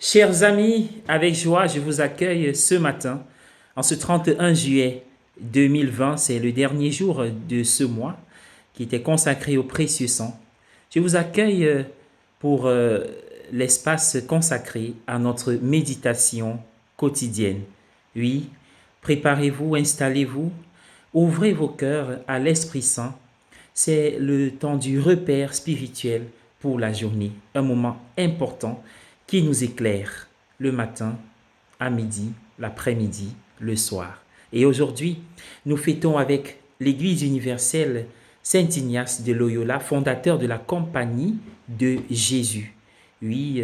Chers amis, avec joie, je vous accueille ce matin, en ce 31 juillet 2020. C'est le dernier jour de ce mois qui était consacré au précieux sang. Je vous accueille pour l'espace consacré à notre méditation quotidienne. Oui, préparez-vous, installez-vous, ouvrez vos cœurs à l'Esprit Saint. C'est le temps du repère spirituel pour la journée, un moment important qui nous éclaire le matin, à midi, l'après-midi, le soir. Et aujourd'hui, nous fêtons avec l'Église universelle Saint Ignace de Loyola, fondateur de la Compagnie de Jésus. Oui,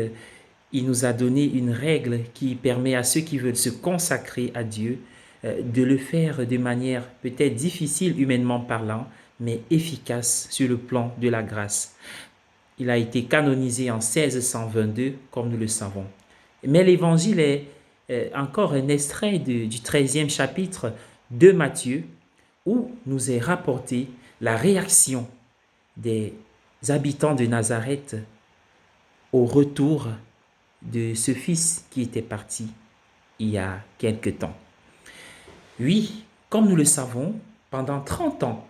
il nous a donné une règle qui permet à ceux qui veulent se consacrer à Dieu de le faire de manière peut-être difficile humainement parlant, mais efficace sur le plan de la grâce. Il a été canonisé en 1622, comme nous le savons. Mais l'évangile est encore un extrait du 13e chapitre de Matthieu, où nous est rapporté la réaction des habitants de Nazareth au retour de ce fils qui était parti il y a quelque temps. Oui, comme nous le savons, pendant 30 ans,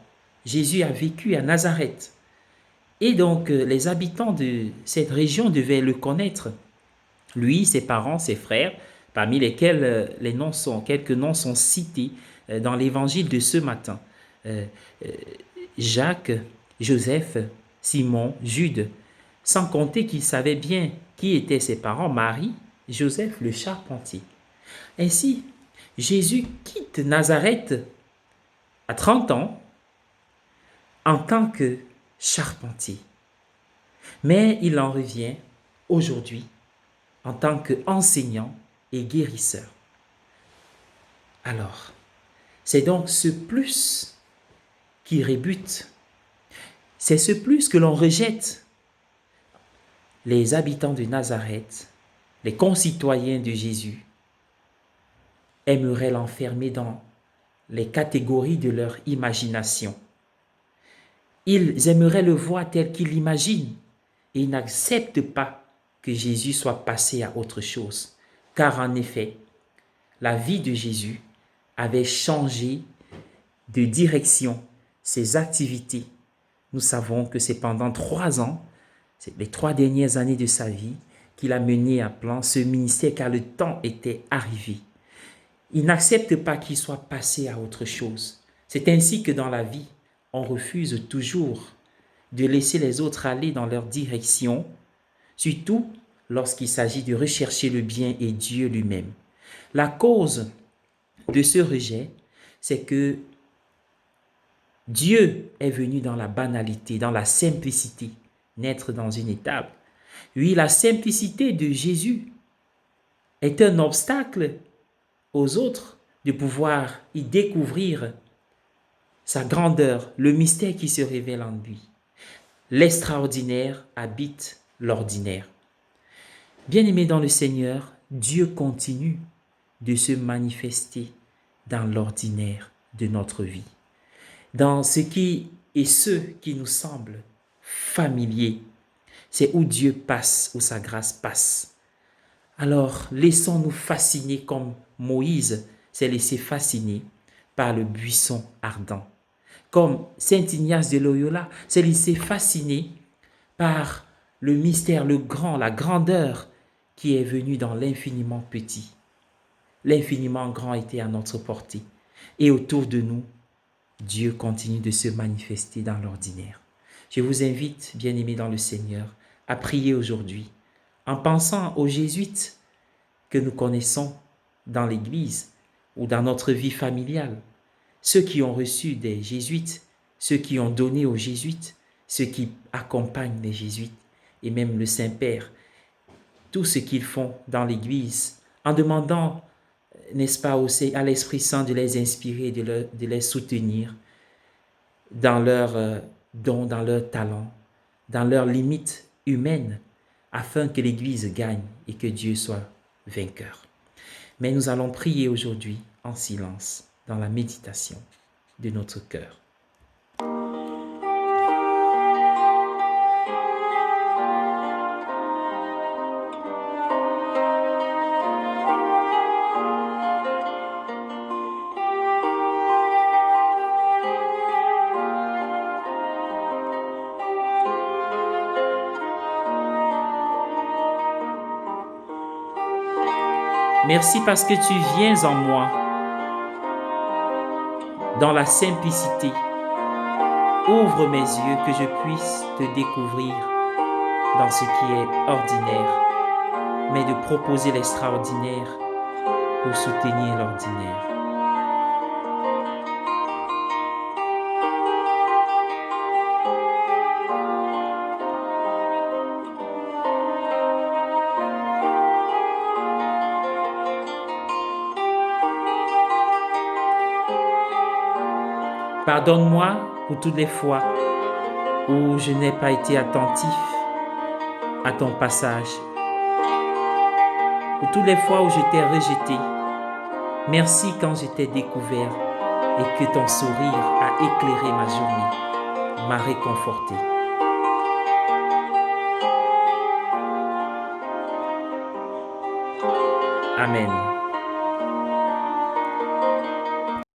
Jésus a vécu à Nazareth. Et donc, les habitants de cette région devaient le connaître. Lui, ses parents, ses frères, parmi lesquels quelques noms sont cités dans l'évangile de ce matin. Euh, Jacques, Joseph, Simon, Jude, sans compter qu'ils savaient bien qui étaient ses parents, Marie, Joseph le charpentier. Ainsi, Jésus quitte Nazareth à 30 ans en tant que charpentier. Mais il en revient aujourd'hui en tant qu'enseignant et guérisseur. Alors, c'est donc ce plus qui rebute. C'est ce plus que l'on rejette. Les habitants de Nazareth, les concitoyens de Jésus, aimeraient l'enfermer dans les catégories de leur imagination. Ils aimeraient le voir tel qu'ils l'imaginent et ils n'acceptent pas que Jésus soit passé à autre chose. Car en effet, la vie de Jésus avait changé de direction, ses activités. Nous savons que c'est pendant 3 ans, c'est les 3 dernières années de sa vie, qu'il a mené à plan ce ministère car le temps était arrivé. Il n'accepte pas qu'il soit passé à autre chose. C'est ainsi que dans la vie, on refuse toujours de laisser les autres aller dans leur direction, surtout lorsqu'il s'agit de rechercher le bien et Dieu lui-même. La cause de ce rejet, c'est que Dieu est venu dans la banalité, dans la simplicité, naître dans une étable. Oui, la simplicité de Jésus est un obstacle aux autres de pouvoir y découvrir sa grandeur, le mystère qui se révèle en lui. L'extraordinaire habite l'ordinaire. Bien-aimés dans le Seigneur, Dieu continue de se manifester dans l'ordinaire de notre vie, dans ce qui est ce qui nous semble familier. C'est où Dieu passe, où sa grâce passe. Alors, laissons-nous fasciner comme Moïse s'est laissé fasciner par le buisson ardent. Comme Saint Ignace de Loyola s'est laissé fasciner par le mystère, le grand, la grandeur qui est venue dans l'infiniment petit. L'infiniment grand était à notre portée. Et autour de nous, Dieu continue de se manifester dans l'ordinaire. Je vous invite, bien-aimés dans le Seigneur, à prier aujourd'hui en pensant aux jésuites que nous connaissons dans l'Église ou dans notre vie familiale, ceux qui ont reçu des jésuites, ceux qui ont donné aux jésuites, ceux qui accompagnent les jésuites et même le Saint-Père, tout ce qu'ils font dans l'Église en demandant, n'est-ce pas, aussi à l'Esprit Saint de les inspirer, de les soutenir dans leurs dons, dans leurs talents, dans leurs limites humaines, afin que l'Église gagne et que Dieu soit vainqueur. Mais nous allons prier aujourd'hui en silence, dans la méditation de notre cœur. Merci parce que tu viens en moi dans la simplicité. Ouvre mes yeux que je puisse te découvrir dans ce qui est ordinaire, mais de proposer l'extraordinaire pour soutenir l'ordinaire. Pardonne-moi pour toutes les fois où je n'ai pas été attentif à ton passage, pour toutes les fois où je t'ai rejeté. Merci quand je t'ai découvert et que ton sourire a éclairé ma journée, m'a réconforté. Amen.